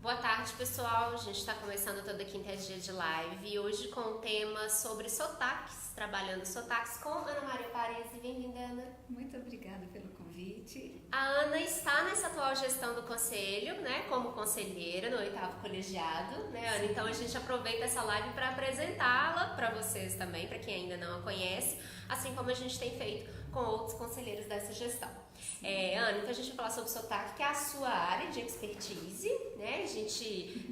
Boa tarde, pessoal. A gente está começando toda quinta dia de live e hoje com o tema sobre sotaques, trabalhando sotaques com Ana Maria Paresi. Bem-vinda, Ana. Muito obrigada pelo convite. A Ana está nessa atual gestão do conselho, né, como conselheira no 8º colegiado, né, Ana? Então a gente aproveita essa live para apresentá-la para vocês também, para quem ainda não a conhece, assim como a gente tem feito com outros conselheiros dessa gestão. Ana, então a gente vai falar sobre sotaque, que é a sua área de expertise, né?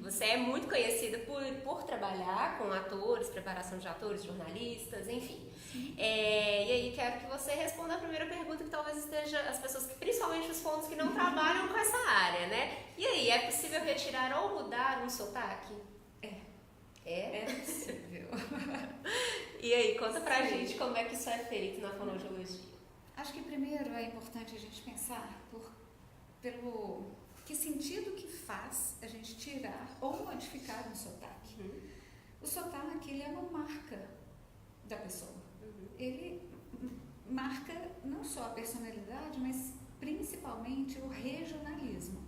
Você é muito conhecida por trabalhar com atores, preparação de atores, jornalistas, enfim. E aí quero que você responda a primeira pergunta, que talvez esteja as pessoas, principalmente os pontos que não trabalham com essa área, né? E aí, é possível retirar ou mudar um sotaque? É possível. E aí, conta pra gente como é que isso é feito na fonoaudiologia. Acho que primeiro é importante a gente pensar pelo que sentido que faz a gente tirar ou modificar um sotaque. O sotaque, ele é uma marca da pessoa. Ele marca não só a personalidade, mas principalmente o regionalismo.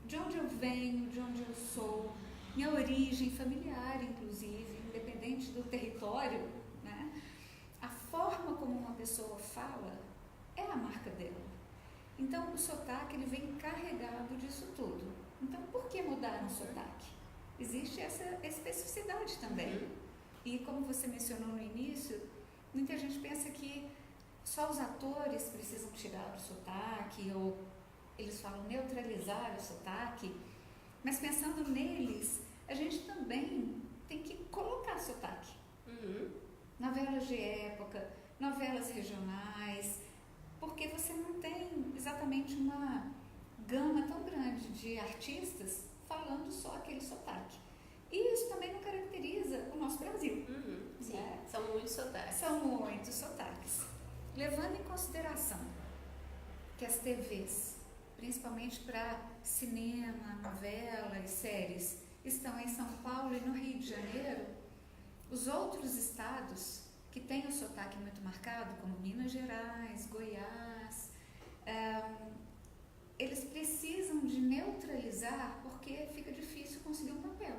De onde eu venho, de onde eu sou, minha origem familiar, inclusive, independente do território, né? A forma como uma pessoa fala é a marca dela. Então, o sotaque, ele vem carregado disso tudo. Então, por que mudar um sotaque? Existe essa especificidade também. E como você mencionou no início, muita gente pensa que só os atores precisam tirar o sotaque, ou eles falam neutralizar o sotaque, mas pensando neles, a gente também tem que colocar sotaque. Novelas de época, novelas regionais, porque você não tem exatamente uma gama tão grande de artistas falando só aquele sotaque. E isso também não caracteriza o nosso Brasil. Sim, né? São muitos sotaques. São muitos sotaques. Levando em consideração que as TVs, principalmente para cinema, novela e séries, estão em São Paulo e no Rio de Janeiro, os outros estados que têm o sotaque muito marcado, como Minas Gerais, Goiás, eles precisam de neutralizar porque fica difícil conseguir um papel.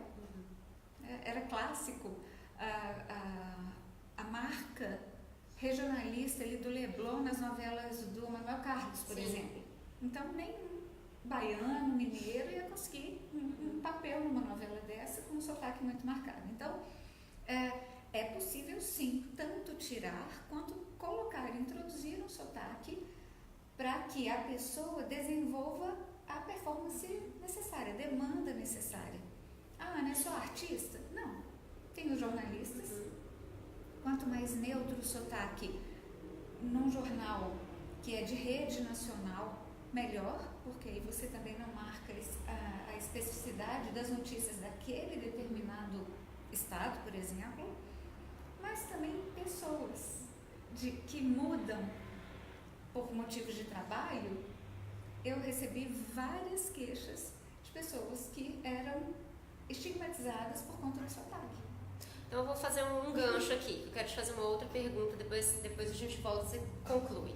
Era clássico a marca regionalista ali do Leblon nas novelas do Manuel Carlos, por exemplo. Então, nenhum baiano, mineiro ia conseguir um papel numa novela dessa com um sotaque muito marcado. Então, é possível sim, tanto tirar quanto colocar, introduzir um sotaque para que a pessoa desenvolva a performance necessária, a demanda necessária. Ana é só artista? Não. Tem os jornalistas. Quanto mais neutro o sotaque num jornal que é de rede nacional, melhor, porque aí você também não marca a especificidade das notícias daquele determinado estado, por exemplo, mas também pessoas que mudam por motivos de trabalho. Eu recebi várias queixas de pessoas que eram estigmatizadas por conta do sotaque. Então eu vou fazer um gancho aqui. Eu quero te fazer uma outra pergunta, depois a gente volta e você conclui.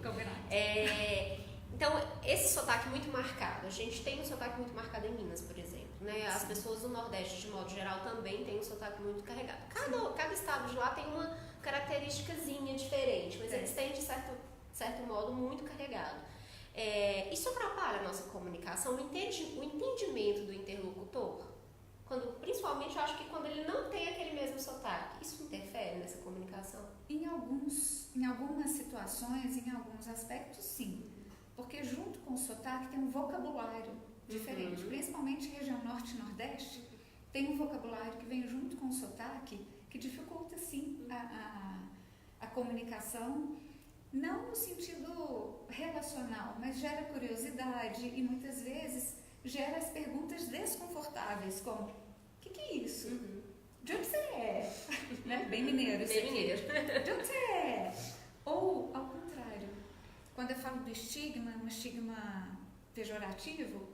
Então, esse sotaque muito marcado, a gente tem um sotaque muito marcado em Minas, por exemplo, né? As pessoas do Nordeste, de modo geral, também têm um sotaque muito carregado. Cada estado de lá tem uma característicazinha diferente, mas eles têm, de certo modo, muito carregado. Isso atrapalha a nossa comunicação, o entendimento do interlocutor? Principalmente, eu acho que quando ele não tem aquele mesmo sotaque, isso interfere nessa comunicação? Em algumas situações, em alguns aspectos, sim. Porque junto com o sotaque tem um vocabulário diferente. Principalmente região norte e nordeste, tem um vocabulário que vem junto com o sotaque que dificulta, sim, a comunicação, não no sentido relacional, mas gera curiosidade e muitas vezes gera as perguntas desconfortáveis, como: o que é isso? De onde você é? Né? Bem mineiro. Bem mineiro. De onde você é? Ou, ao contrário, quando eu falo do estigma, um estigma pejorativo,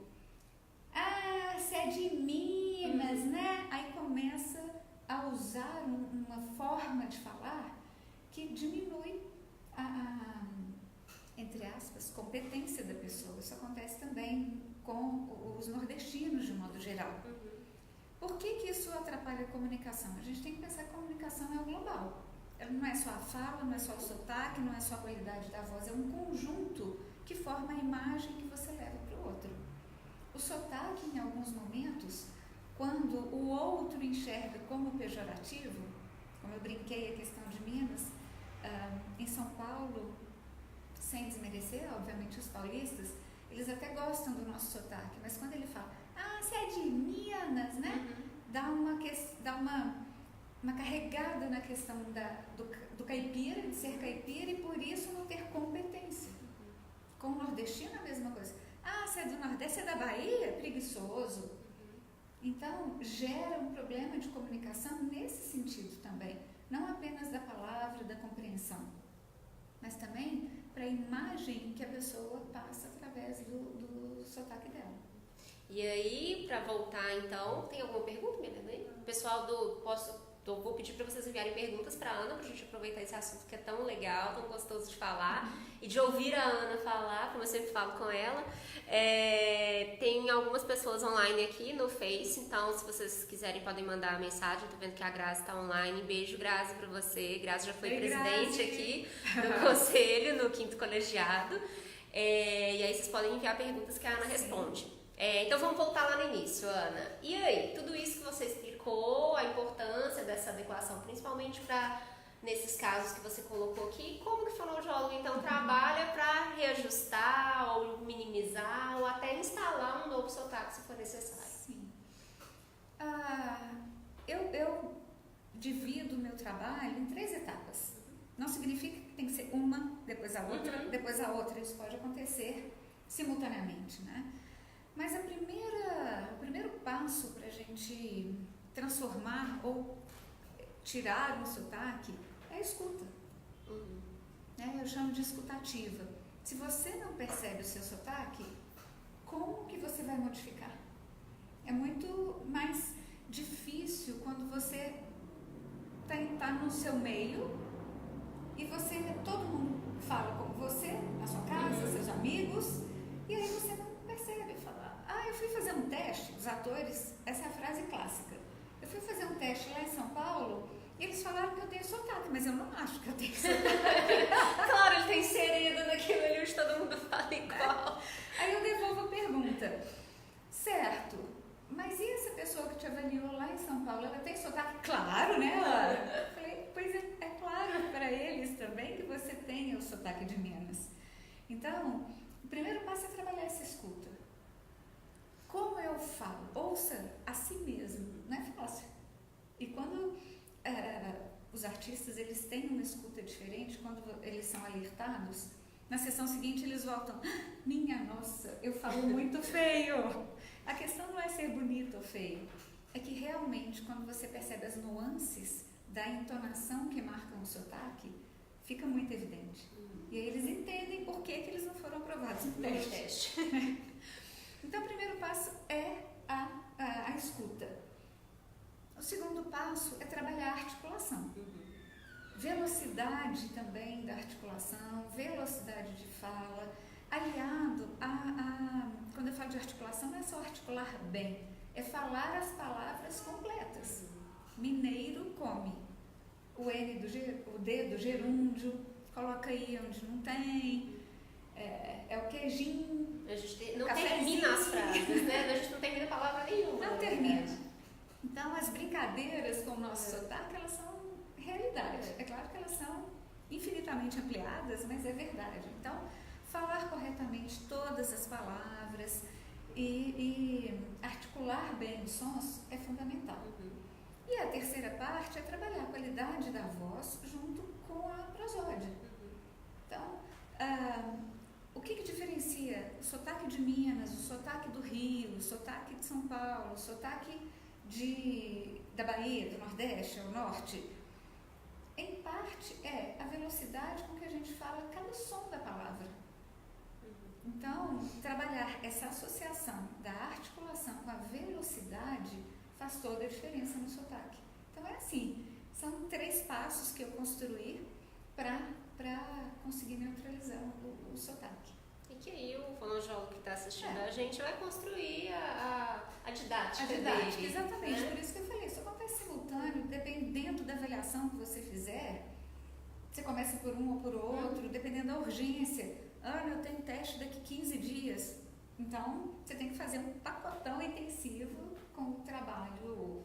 você é de Minas, né? Aí começa a usar uma forma de falar que diminui entre aspas, competência da pessoa. Isso acontece também com os nordestinos, de modo geral. Por que isso atrapalha a comunicação? A gente tem que pensar que a comunicação é o global. Ela não é só a fala, não é só o sotaque, não é só a qualidade da voz, é um conjunto que forma a imagem que você leva para o outro. O sotaque, em alguns momentos, quando o outro enxerga como pejorativo, como eu brinquei a questão de Minas, em São Paulo, sem desmerecer, obviamente, os paulistas, eles até gostam do nosso sotaque, mas quando ele fala, você é de Minas, né? Dá uma carregada na questão do caipira, de ser caipira, e por isso não ter competência. Com o nordestino a mesma coisa. Você é do Nordeste, você é da Bahia? Preguiçoso. Então, gera um problema de comunicação nesse sentido também. Não apenas da palavra, da compreensão, mas também para a imagem que a pessoa passa através do sotaque dela. E aí, para voltar então, tem alguma pergunta, minha mãe? Pessoal vou pedir para vocês enviarem perguntas para a Ana, para a gente aproveitar esse assunto que é tão legal, tão gostoso de falar, e de ouvir a Ana falar, como eu sempre falo com ela. Tem algumas pessoas online aqui no Face, então se vocês quiserem podem mandar a mensagem. Eu tô vendo que a Grazi está online. Beijo, Grazi, para você. Grazi já foi presidente aqui do conselho, no 5º colegiado. E aí vocês podem enviar perguntas que a Ana responde. Então vamos voltar lá no início, Ana. E aí, tudo isso que você explicou, a importância dessa adequação, principalmente para nesses casos que você colocou aqui, como que o fonoaudiólogo então trabalha para reajustar ou minimizar ou até instalar um novo sotaque se for necessário? Sim. Eu divido o meu trabalho em 3 etapas. Não significa que tem que ser uma, depois a outra, depois a outra. Isso pode acontecer simultaneamente, né? Mas o primeiro passo para a gente transformar ou tirar um sotaque é a escuta. Eu chamo de escutativa. Se você não percebe o seu sotaque, como que você vai modificar? É muito mais difícil quando você está no seu meio e todo mundo fala como você, na sua casa, seus amigos, e aí você não percebe, fala, eu fui fazer um teste, os atores, essa é a frase clássica, eu fui fazer um teste lá em São Paulo e eles falaram que eu tenho sotaque, mas eu não acho que eu tenho sotaque. Claro, ele tem inserido naquilo ali onde todo mundo fala igual. Aí eu devolvo a pergunta, certo, mas e essa pessoa que te avaliou lá em São Paulo, ela tem sotaque? Claro, né, Ana? Eu falei, pois é claro para eles também que você tem o sotaque de Minas. Então, o primeiro passo é trabalhar essa escuta. Como eu falo? Ouça a si mesmo, não é fácil. E quando os artistas eles têm uma escuta diferente, quando eles são alertados, na sessão seguinte eles voltam, minha nossa, eu falo muito feio. A questão não é ser bonito ou feio, é que realmente quando você percebe as nuances da entonação que marcam o sotaque, fica muito evidente. E aí eles entendem por que eles não foram aprovados no teste. Então, o primeiro passo é a escuta. O segundo passo é trabalhar a articulação. Velocidade também da articulação, velocidade de fala, aliado quando eu falo de articulação, não é só articular bem, é falar as palavras completas. Mineiro come. O D do gerúndio, coloca aí onde não tem, é o queijinho. A gente não termina as frases, né? A gente não termina palavra nenhuma. Não termina. Então, as brincadeiras com o nosso sotaque, elas são realidade. É claro que elas são infinitamente ampliadas, mas é verdade. Então, falar corretamente todas as palavras e articular bem os sons é fundamental. E a terceira parte é trabalhar a qualidade da voz junto com a prosódia. Então, o que diferencia o sotaque de Minas, o sotaque do Rio, o sotaque de São Paulo, o sotaque da Bahia, do Nordeste ao Norte? Em parte é a velocidade com que a gente fala cada som da palavra. Então, trabalhar essa associação da articulação com a velocidade faz toda a diferença no sotaque. Então é assim, são 3 passos que eu construí para conseguir neutralizar o sotaque. E que aí o fonoaudiólogo que está assistindo a gente vai construir a a didática didática, dele. exatamente. Por isso que eu falei, isso acontece simultâneo, dependendo da avaliação que você fizer. Você começa por um ou por outro, dependendo da urgência. Ana, eu tenho teste daqui 15 dias. Então, você tem que fazer um pacotão intensivo com um trabalho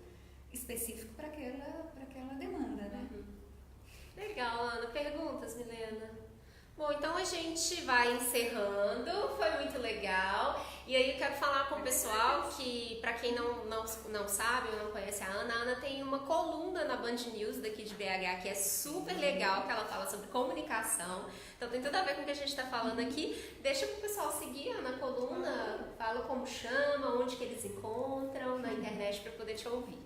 específico para aquela demanda, né? Legal, Ana. Perguntas, Milena? Bom, então a gente vai encerrando, foi muito legal. E aí eu quero falar com o pessoal que, para quem não sabe ou não conhece a Ana tem uma coluna na Band News daqui de BH que é super legal, que ela fala sobre comunicação. Então tem tudo a ver com o que a gente está falando aqui. Deixa pro pessoal seguir a Ana coluna, fala como chama, onde que eles encontram na internet para poder te ouvir.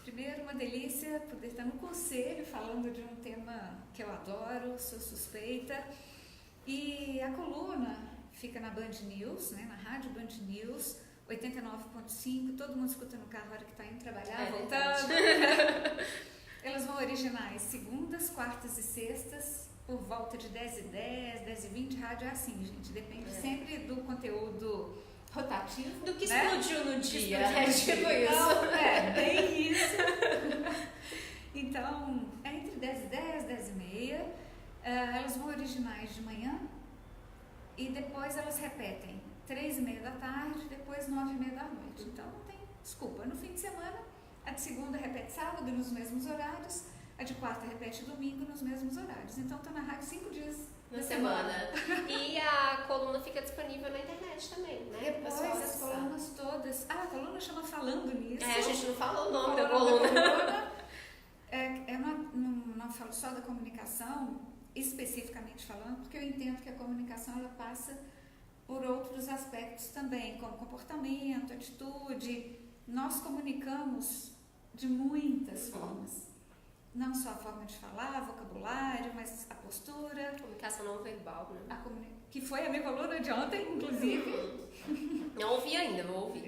Primeiro, uma delícia poder estar no conselho falando de um tema que eu adoro, sou suspeita. E a coluna fica na Band News, né, na rádio Band News, 89.5, todo mundo escuta no carro a hora que está indo trabalhar, voltando. Elas vão originais segundas, quartas e sextas, por volta de 10h10, 10h20, rádio é assim, gente, depende sempre do conteúdo rotativo. Do que né? explodiu no dia. É tipo isso. É, bem isso. Então, é entre 10h10, 10h30. Elas vão originais de manhã e depois elas repetem 3h30 da tarde, depois 9h30 da noite. Então, não tem desculpa. No fim de semana, a de segunda repete sábado nos mesmos horários, a de quarta repete domingo nos mesmos horários. Então, estou na rádio 5 dias na semana. E a coluna fica disponível na internet também, né? Depois as colunas todas. A coluna chama Falando Nisso. A gente não falou o nome da coluna. Eu não falo só da comunicação, especificamente falando, porque eu entendo que a comunicação ela passa por outros aspectos também, como comportamento, atitude. Nós comunicamos de muitas formas. Não só a forma de falar, vocabulário, mas a postura. Comunicação não verbal, né? Que foi a minha coluna de ontem, inclusive. Não ouvi ainda, vou ouvir.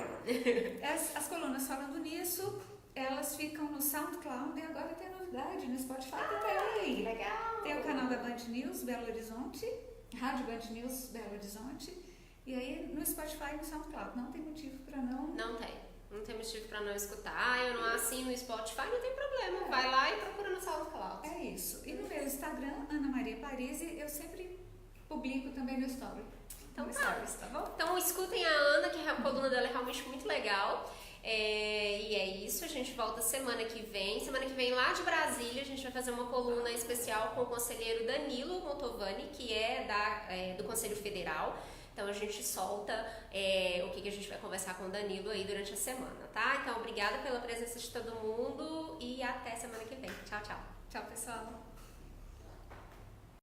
As colunas Falando Nisso, elas ficam no SoundCloud e agora tem novidade, no Spotify também. Legal! Tem o canal da Band News Belo Horizonte, Rádio Band News Belo Horizonte, e aí no Spotify e no SoundCloud. Não tem motivo para não... Não tem motivo para não escutar. Eu não assino o Spotify, não tem problema. Vai lá e procura no SoundCloud. É isso. E no meu Instagram, Ana Maria Parisi, eu sempre publico também no Story. Então stories, tá bom? Então escutem a Ana, que a coluna dela é realmente muito legal. E é isso, a gente volta semana que vem. Semana que vem lá de Brasília a gente vai fazer uma coluna especial com o conselheiro Danilo Montovani, que é do Conselho Federal. Então a gente solta o que a gente vai conversar com o Danilo aí durante a semana, tá? Então obrigada pela presença de todo mundo e até semana que vem. Tchau, tchau.